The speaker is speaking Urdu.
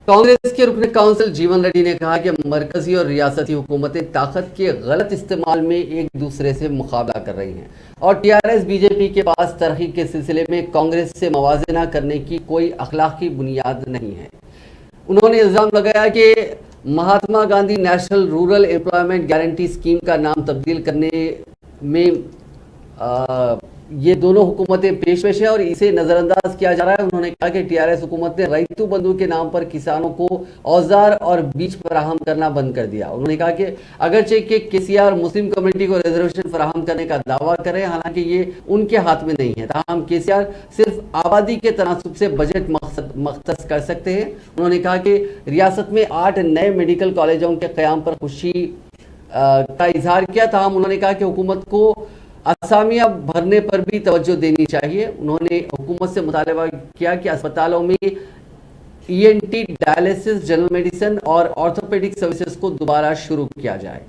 کانگریس کے رکن کونسل جیون ریڈی نے کہا کہ مرکزی اور ریاستی حکومتیں طاقت کے غلط استعمال میں ایک دوسرے سے مقابلہ کر رہی ہیں اور T R S B J P کے پاس ترقی کے سلسلے میں کانگریس سے موازنہ کرنے کی کوئی اخلاقی بنیاد نہیں ہے۔ انہوں نے الزام لگایا کہ Mahatma Gandhi national rural employment guarantee scheme کا نام تبدیل کرنے میں یہ دونوں حکومتیں پیش ہیں اور اسے نظر انداز کیا جا رہا ہے۔ انہوں نے کہا کہ ٹی آر ایس حکومت نے ریتو بندھو کے نام پر کسانوں کو اوزار اور بیج فراہم کرنا بند کر دیا۔ انہوں نے کہا کہ اگرچہ کہ کے سی آر مسلم کمیونٹی کو ریزرویشن فراہم کرنے کا دعویٰ کریں، حالانکہ یہ ان کے ہاتھ میں نہیں ہے، تاہم کے سی آر صرف آبادی کے تناسب سے بجٹ مختص کر سکتے ہیں۔ انہوں نے کہا کہ ریاست میں 8 نئے میڈیکل کالجوں کے قیام پر خوشی کا اظہار کیا، تاہم انہوں نے کہا کہ حکومت کو اسامیاں بھرنے پر بھی توجہ دینی چاہیے۔ انہوں نے حکومت سے مطالبہ کیا کہ اسپتالوں میں E N T, dialysis, general medicine اور آرتھوپیڈک سروسز کو دوبارہ شروع کیا جائے۔